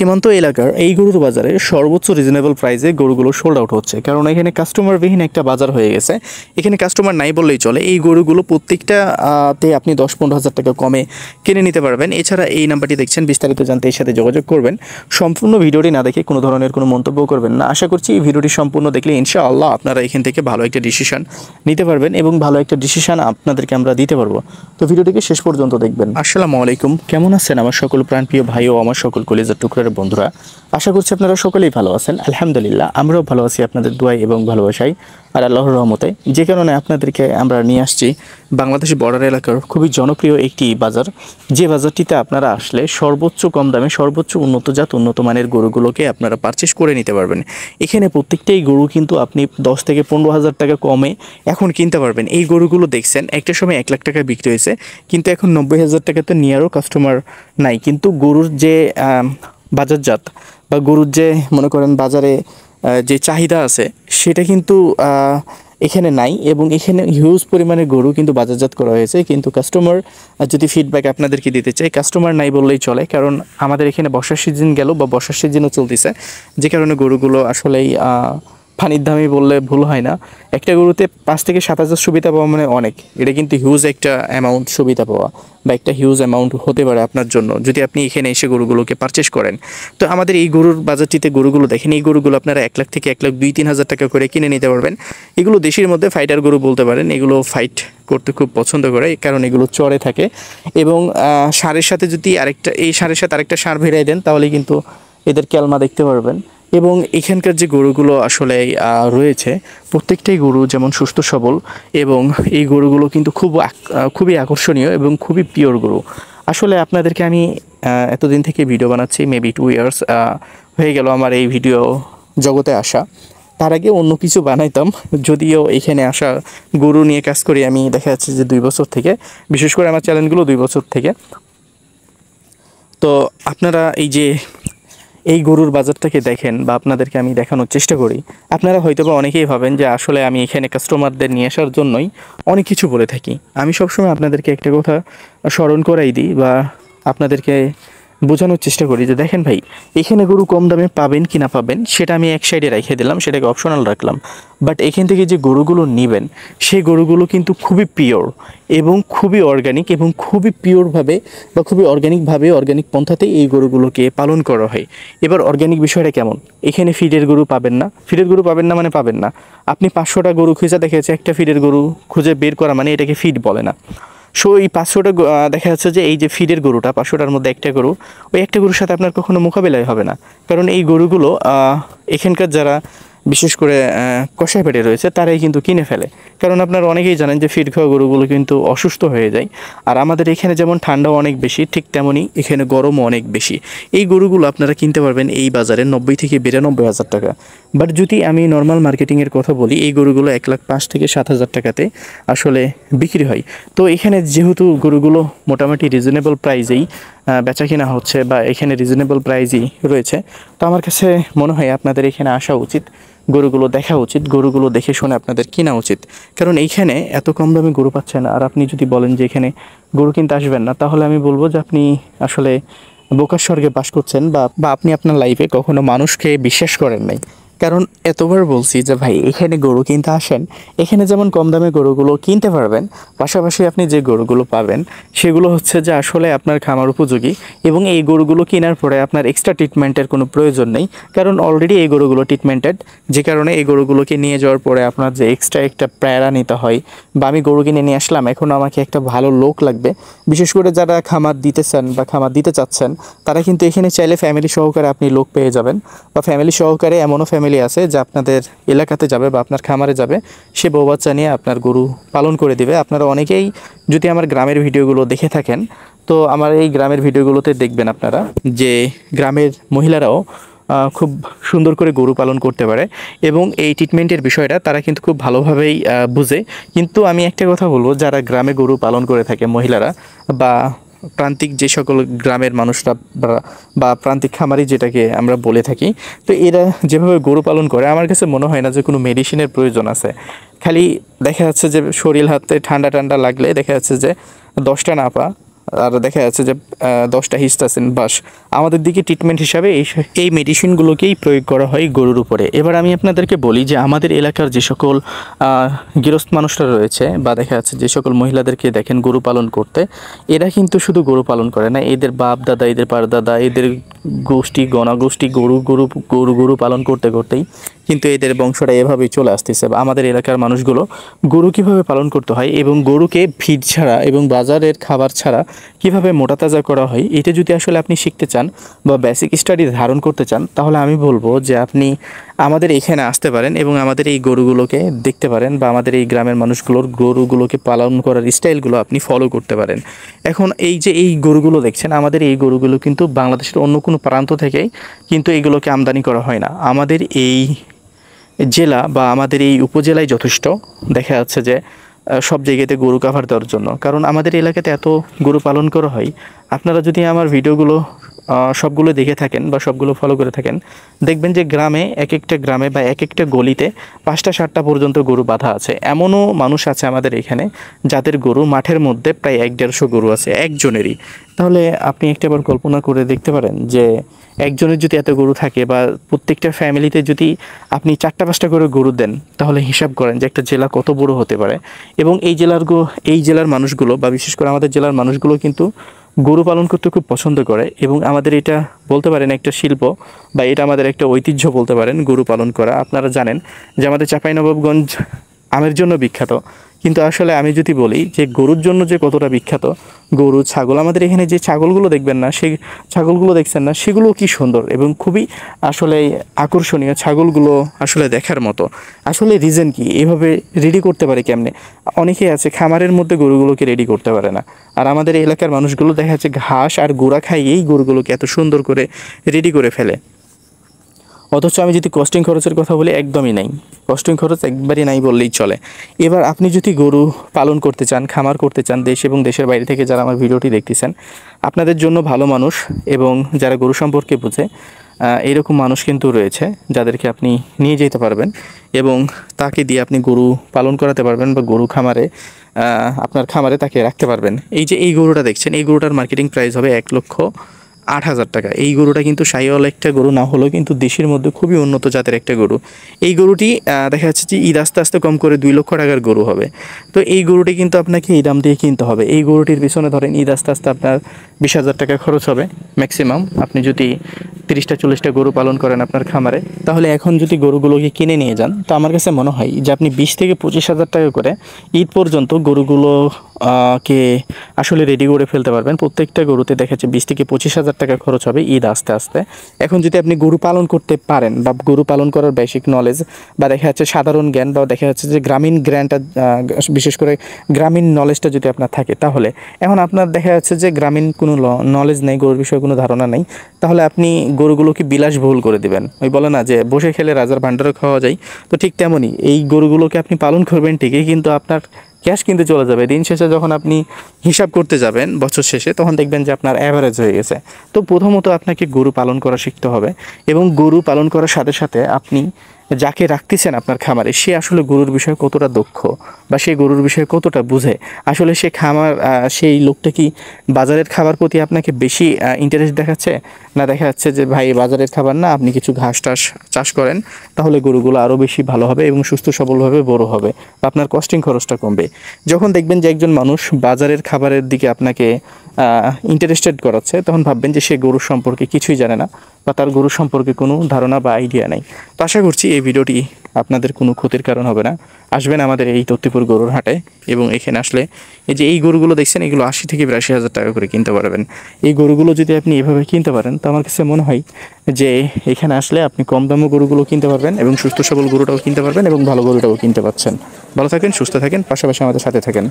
সীমান্ত এলাকার এই গরুর বাজারে সর্বোচ্চ রিজনেবল প্রাইসে গরুগুলো সোল্ড আউট হচ্ছে, কারণ এখানে কাস্টমারবিহীন একটা বাজার হয়ে গেছে। এখানে কাস্টমার নাই বললেই চলে। এই গরুগুলো প্রত্যেকটাতে আপনি 10-15 হাজার টাকা কমে কিনে নিতে পারবেন। এছাড়া এই নাম্বারটি দেখছেন, বিস্তারিত জানতে এর সাথে যোগাযোগ করবেন। সম্পূর্ণ ভিডিওটি না দেখে কোনো ধরনের কোনো মন্তব্য করবেন না। আশা করছি এই ভিডিওটি সম্পূর্ণ দেখলে ইনশাআল্লাহ আপনারা এখান থেকে ভালো একটা ডিসিশন নিতে পারবেন এবং ভালো একটা ডিসিশন আপনাদেরকে আমরা দিতে পারবো। তো ভিডিওটিকে শেষ পর্যন্ত দেখবেন। আসসালামু আলাইকুম, কেমন আছেন আমার সকল প্রাণপ্রিয় ভাই ও আমার সকল কলিজার টুকরার বন্ধুরা? আশা করছি আপনারা সকলেই ভালো আছেন। আলহামদুলিল্লাহ, আমরাও ভালো আছি আপনাদের দোয়ায় এবং ভালোবাসায় আর আল্লাহর রহমতে। যে কারণে আপনাদেরকে আমরা নিয়ে আসছি বাংলাদেশ বর্ডার এলাকার খুবই জনপ্রিয় একটি বাজার, যে বাজারটিতে আপনারা আসলে সর্বোচ্চ কম দামে সর্বোচ্চ উন্নত জাত উন্নত মানের গরুগুলোকে আপনারা পারচেস করে নিতে পারবেন। এখানে প্রত্যেকটাই গরু কিন্তু আপনি 10 থেকে 15 হাজার টাকা কমে এখন কিনতে পারবেন। এই গরুগুলো দেখছেন একটা সময় 1 লাখ টাকা বিক্রি হয়েছে, কিন্তু এখন 90,000 টাকাতে নেওয়ারও কাস্টমার নাই। কিন্তু গরুর যে বাজারজাত বা গরুর যে মনে করেন বাজারে যে চাহিদা আছে সেটা কিন্তু এখানে নাই, এবং এখানে হিউজ পরিমাণে গরু কিন্তু বাজারজাত করা হয়েছে। কিন্তু কাস্টমার যদি ফিডব্যাক আপনাদেরকে দিতে চাই, কাস্টমার নাই বললেই চলে, কারণ আমাদের এখানে বর্ষার সিজন গেল বা বর্ষার সিজনও চলতেছে, যে কারণে গরুগুলো আসলেই পানির দামই বললে ভুল হয় না। একটা গরুতে 5 থেকে 7 হাজার সুবিধা পাওয়া মানে অনেক, এটা কিন্তু হিউজ একটা অ্যামাউন্ট সুবিধা পাওয়া বা একটা হিউজ অ্যামাউন্ট হতে পারে আপনার জন্য যদি আপনি এখানে এসে গরুগুলোকে পারচেস করেন। তো আমাদের এই গরুর বাজারটিতে গরুগুলো দেখেন, এই গরুগুলো আপনারা 1 লাখ থেকে 1,02,000-3 হাজার টাকা করে কিনে নিতে পারবেন। এগুলো দেশের মধ্যে ফাইটার গরু বলতে পারেন, এগুলো ফাইট করতে খুব পছন্দ করে, কারণ এগুলো চড়ে থাকে। এবং ষাঁড়ের সাথে যদি এই ষাঁড়ের সাথে আরেকটা ষাঁড় ভেড়াই দেন তাহলে কিন্তু এদের ক্যালমা দেখতে পারবেন। এবং এখানকার যে গরুগুলো আসলে রয়েছে প্রত্যেকটাই গরু যেমন সুস্থ সবল, এবং এই গরুগুলো কিন্তু খুবই আকর্ষণীয় এবং খুবই পিওর গরু। আসলে আপনাদেরকে আমি এতদিন থেকে ভিডিও বানাচ্ছি, মেবি 2 ইয়ার্স হয়ে গেল আমার এই ভিডিও জগতে আসা। তার আগে অন্য কিছু বানাইতাম, যদিও এখানে আসা গরু নিয়ে কাজ করি আমি দেখা যাচ্ছে যে 2 বছর থেকে, বিশেষ করে আমার চ্যানেলগুলো 2 বছর থেকে। তো আপনারা এই গরুর বাজারটাকে দেখেন বা আপনাদেরকে আমি দেখানোর চেষ্টা করি, আপনারা হয়তোবা অনেকেই ভাবেন যে আসলে আমি এখানে কাস্টমারদের নিয়ে আসার জন্যই অনেক কিছু বলে থাকি। আমি সবসময় আপনাদেরকে একটা কথা স্মরণ করাই দিই বা আপনাদেরকে বোঝানোর চেষ্টা করি যে দেখেন ভাই, এখানে গরু কম দামে পাবেন কি না পাবেন সেটা আমি এক সাইডে রেখে দিলাম, সেটাকে অপশনাল রাখলাম। বাট এখান থেকে যে গরুগুলো নেবেন সেই গরুগুলো কিন্তু খুবই পিওর এবং খুবই অর্গানিক, এবং খুবই পিওরভাবে বা খুবই অর্গানিক পন্থাতেই এই গরুগুলোকে পালন করা হয়। এবার অর্গানিক বিষয়টা কেমন, এখানে ফিডের গরু পাবেন না। ফিডের গরু পাবেন না মানে পাবেন না। আপনি 500টা গরু খুঁজে দেখা যাচ্ছে একটা ফিডের গরু খুঁজে বের করা মানে এটাকে ফিড বলে না। সো এই 500টা দেখা যাচ্ছে যে এই যে ফিডের গরুটা 500টার মধ্যে একটা গরু, ওই একটা গরুর সাথে আপনার কখনো মোকাবিলাই হবে না, কারণ এই গরুগুলো এখানকার যারা বিশেষ করে কষাই পেটে রয়েছে তারাই কিন্তু কিনে ফেলে। কারণ আপনারা অনেকেই জানেন যে ফিড খাওয়া গরুগুলো কিন্তু অসুস্থ হয়ে যায়। আর আমাদের এখানে যেমন ঠান্ডাও অনেক বেশি, ঠিক তেমনই এখানে গরমও অনেক বেশি। এই গরুগুলো আপনারা কিনতে পারবেন এই বাজারে 90 থেকে 92 হাজার টাকা। বাট যদি আমি নর্মাল মার্কেটিংয়ের কথা বলি, এই গরুগুলো 1,05,000 থেকে 7,000 টাকাতে আসলে বিক্রি হয়। তো এখানে যেহেতু গরুগুলো মোটামুটি রিজনেবল প্রাইজেই বেচা কিনা হচ্ছে বা এখানে রিজনেবল প্রাইজই রয়েছে, তো আমার কাছে মনে হয় আপনাদের এখানে আসা উচিত, গরুগুলো দেখা উচিত, গরুগুলো দেখে শুনে আপনাদের কেনা উচিত। কারণ এইখানে এত কম দামে গরু পাচ্ছেন, আর আপনি যদি বলেন যে এখানে গরু কিনতে আসবেন না, তাহলে আমি বলবো যে আপনি আসলে বোকার স্বর্গে বাস করছেন বা আপনি আপনার লাইফে কখনো মানুষকে বিশ্বাস করেন নাই। কারণ এতবার বলছি যে ভাই এখানে গরু কিনতে আসেন, এখানে যেমন কম দামে গরুগুলো কিনতে পারবেন, পাশাপাশি আপনি যে গরুগুলো পাবেন সেগুলো হচ্ছে যে আসলে আপনার খামার উপযোগী, এবং এই গরুগুলো কেনার পরে আপনার এক্সট্রা ট্রিটমেন্টের কোনো প্রয়োজন নেই, কারণ অলরেডি এই গরুগুলো ট্রিটমেন্টেড। যে কারণে এই গরুগুলোকে নিয়ে যাওয়ার পরে আপনার যে এক্সট্রা একটা প্যারা নিতে হয়, বা আমি গরু কিনে নিয়ে আসলাম এখন আমাকে একটা ভালো লোক লাগবে, বিশেষ করে যারা খামার দিতে চান বা খামার দিতে চাচ্ছেন তারা কিন্তু এখানে চাইলে ফ্যামিলি সহকারে আপনি লোক পেয়ে যাবেন, বা ফ্যামিলি সহকারে এমনও ফ্যামিলি আছে যে আপনাদের এলাকাতে যাবে বা আপনার খামারে যাবে, সে বউ বাচ্চা নিয়ে আপনার গরু পালন করে দিবে। আপনারা অনেকেই যদি আমার গ্রামের ভিডিওগুলো দেখে থাকেন, তো আমার এই গ্রামের ভিডিওগুলোতে দেখবেন আপনারা যে গ্রামের মহিলারাও খুব সুন্দর করে গরু পালন করতে পারে, এবং এই ট্রিটমেন্টের বিষয়টা তারা কিন্তু খুব ভালোভাবেই বুঝে। কিন্তু আমি একটা কথা বলবো, যারা গ্রামে গরু পালন করে থাকে মহিলারা বা প্রান্তিক যে সকল গ্রামের মানুষরা বা প্রান্তিক খামারি যেটাকে আমরা বলে থাকি, তো এরা যেভাবে গরু পালন করে আমার কাছে মনে হয় না যে কোনো মেডিসিনের প্রয়োজন আছে। খালি দেখা যাচ্ছে যে শরীর হাতে ঠান্ডা লাগলে দেখা যাচ্ছে যে 10টা নাপা আর দেখা যাচ্ছে যে 10টা হিস্টাসিন বাস আমাদের দিকে ট্রিটমেন্ট হিসাবে এই মেডিসিনগুলোকেই প্রয়োগ করা হয় গরুর উপরে। এবার আমি আপনাদেরকে বলি যে আমাদের এলাকার যে সকল গৃহস্থ মানুষরা রয়েছে বা দেখা যাচ্ছে যে সকল মহিলাদেরকে দেখেন গরু পালন করতে, এরা কিন্তু শুধু গরু পালন করে না, এদের বাপ দাদা, এদের পারদাদা, এদের গোষ্ঠী গণগোষ্ঠী গরু গরু গরু গরু পালন করতে করতেই কিন্তু এদের বংশটা এভাবেই চলে আসতেছে। আমাদের এলাকার মানুষগুলো গরু কীভাবে পালন করতে হয় এবং গরুকে ফিড ছাড়া এবং বাজারের খাবার ছাড়া কীভাবে মোটাতাজা করা হয়, এটা যদি আসলে আপনি শিখতে চান বা বেসিক স্টাডি ধারণ করতে চান, তাহলে আমি বলবো যে আপনি আমাদের এখানে আসতে পারেন এবং আমাদের এই গরুগুলোকে দেখতে পারেন বা আমাদের এই গ্রামের মানুষগুলোর গরুগুলোকে পালন করার স্টাইলগুলো আপনি ফলো করতে পারেন। এখন এই যে এই গরুগুলো দেখছেন, আমাদের এই গরুগুলো কিন্তু বাংলাদেশের অন্য কোনো প্রান্ত থেকেই কিন্তু এইগুলোকে আমদানি করা হয় না। আমাদের এই জেলা বা আমাদের এই উপজেলায় যথেষ্ট দেখা যাচ্ছে যে সব জায়গাতে গরু কাভার দেওয়ার জন্য, কারণ আমাদের এলাকাতে এত গরু পালন করা হয়। আপনারা যদি আমার ভিডিওগুলো সবগুলো দেখে থাকেন বা সবগুলো ফলো করে থাকেন, দেখবেন যে গ্রামে এক একটা গ্রামে বা এক একটা গলিতে 5টা 7টা পর্যন্ত গরু বাঁধা আছে। এমনও মানুষ আছে আমাদের এখানে যাদের গরু মাঠের মধ্যে প্রায় 1-150 গরু আছে একজনেরই। তাহলে আপনি একটাবার কল্পনা করে দেখতে পারেন যে একজনের যদি এত গরু থাকে বা প্রত্যেকটা ফ্যামিলিতে যদি আপনি 4টা 5টা করে গরু দেন, তাহলে হিসাব করেন যে একটা জেলা কত বড় হতে পারে। এবং এই জেলার মানুষগুলো বা বিশেষ করে আমাদের জেলার মানুষগুলো কিন্তু গরু পালন করতে খুব পছন্দ করে এবং আমাদের এটা বলতে পারেন একটা শিল্প বা এটা আমাদের একটা ঐতিহ্য বলতে পারেন গরু পালন করা। আপনারা জানেন যে আমাদের চাঁপাইনবাবগঞ্জ আমের জন্য বিখ্যাত, কিন্তু আসলে আমি যদি বলি যে গরুর জন্য যে কতটা বিখ্যাত, গরু ছাগল, আমাদের এখানে যে ছাগলগুলো দেখবেন না, সেই ছাগলগুলো দেখছেন না, সেগুলো কি সুন্দর এবং খুবই আসলে আকর্ষণীয়। ছাগলগুলো আসলে দেখার মতো। আসলে রিজন কি এভাবে রেডি করতে পারে কেমনে? অনেকেই আছে খামারের মধ্যে গরুগুলোকে রেডি করতে পারে না, আর আমাদের এলাকার মানুষগুলো দেখা যাচ্ছে ঘাস আর গুঁড়া খাইয়েই গরুগুলোকে এত সুন্দর করে রেডি করে ফেলে। অথচ আমি যদি কস্টিং খরচের কথা বলি, একদমই নাই, কস্টিং খরচ একবারই নাই বললেই চলে। এবার আপনি যদি গরু পালন করতে চান, খামার করতে চান, দেশ এবং দেশের বাইরে থেকে যারা আমার ভিডিওটি দেখতেছেন, আপনাদের জন্য ভালো মানুষ এবং যারা গরু সম্পর্কে বোঝে এইরকম মানুষ কিন্তু রয়েছে যাদেরকে আপনি নিয়ে যেতে পারবেন এবং তাকে দিয়ে আপনি গরু পালন করাতে পারবেন বা গরু খামারে আপনার খামারে তাকে রাখতে পারবেন। এই যে এই গরুটা দেখছেন, এই গরুটার মার্কেটিং প্রাইস হবে 1,08,000 টাকা। এই গরুটা কিন্তু শাহিওয়াল একটা গরু না হলেও কিন্তু দেশের মধ্যে খুবই উন্নত জাতের একটা গরু। এই গরুটি দেখা যাচ্ছে যে ঈদ আস্তে আস্তে কম করে 2 লক্ষ টাকার গরু হবে। তো এই গরুটি কিন্তু আপনাকে এই দাম দিয়ে কিনতে হবে। এই গরুটির পিছনে ধরেন ঈদ আস্তে আস্তে আপনার 20,000 টাকা খরচ হবে ম্যাক্সিমাম। আপনি যদি 30টা 40টা গরু পালন করেন আপনার খামারে, তাহলে এখন যদি গরুগুলোকে কিনে নিয়ে যান, তো আমার কাছে মনে হয় যে আপনি 20 থেকে 25,000 টাকা করে ঈদ পর্যন্ত গরুগুলো কে আসলে রেডি করে ফেলতে পারবেন। প্রত্যেকটা গরুতে দেখা যাচ্ছে 20 থেকে 25,000 টাকা খরচ হবে ঈদ আস্তে আস্তে। এখন যদি আপনি গরু পালন করতে পারেন বা গরু পালন করার বেসিক নলেজ বা দেখা যাচ্ছে সাধারণ জ্ঞান বা দেখা যাচ্ছে যে গ্রামীণ জ্ঞানটা বিশেষ করে গ্রামীণ নলেজটা যদি আপনার থাকে, তাহলে এখন আপনার দেখা যাচ্ছে যে গ্রামীণ কোনো নলেজ নেই, গরুর বিষয়ে কোনো ধারণা নেই, তাহলে আপনি গরুগুলোকে বিলাসবহুল করে দিবেন। ওই বলে না যে বসে খেলে রাজার ভাণ্ডারও খাওয়া যায়, তো ঠিক তেমনই এই গরুগুলোকে আপনি পালন করবেন ঠিকই, কিন্তু আপনার ক্যাশ কিন্তু চলে যাবে দিন শেষে। যখন আপনি হিসাব করতে যাবেন বছর শেষে, তখন দেখবেন যে আপনার অ্যাভারেজ হয়ে গেছে। তো প্রথমত আপনাকে গরু পালন করা শিখতে হবে এবং গরু পালন করার সাথে সাথে আপনি যাকে রাখতেছেন আপনার খামারে, সে আসলে গরুর বিষয়ে কতটা দক্ষ বা সে গরুর বিষয়ে কতটা বুঝে। আসলে সে সেই লোকটা কি বাজারের খাবার প্রতি আপনাকে বেশি ইন্টারেস্ট দেখাচ্ছে, না দেখা যাচ্ছে যে ভাই বাজারের খাবার না, আপনি কিছু ঘাস টাস চাষ করেন, তাহলে গরুগুলো আরও বেশি ভালো হবে এবং সুস্থ সবলভাবে বড় হবে বা আপনার কস্টিং খরচটা কমবে। যখন দেখবেন যে একজন মানুষ বাজারের খাবারের দিকে আপনাকে ইন্টারেস্টেড করাচ্ছে, তখন ভাববেন যে সে গরুর সম্পর্কে কিছুই জানে না বা তার গরু সম্পর্কে কোনো ধারণা বা আইডিয়া নেই। তো আশা করছি এই ভিডিওটি আপনাদের কোনো ক্ষতির কারণ হবে না। আসবেন আমাদের এই তত্ত্বপুর গরুর হাটে এবং এখানে আসলে এই যে এই গরুগুলো দেখছেন, এগুলো 80 থেকে 82,000 টাকা করে কিনতে পারবেন। এই গরুগুলো যদি আপনি এভাবে কিনতে পারেন, তো আমার কাছে মনে হয় যে এখানে আসলে আপনি কম দামে গরুগুলো কিনতে পারবেন এবং সুস্থ সবল গরুটাও কিনতে পারবেন এবং ভালো গরুটাও কিনতে পারছেন। ভালো থাকেন, সুস্থ থাকেন, পাশাপাশি আমাদের সাথে থাকেন।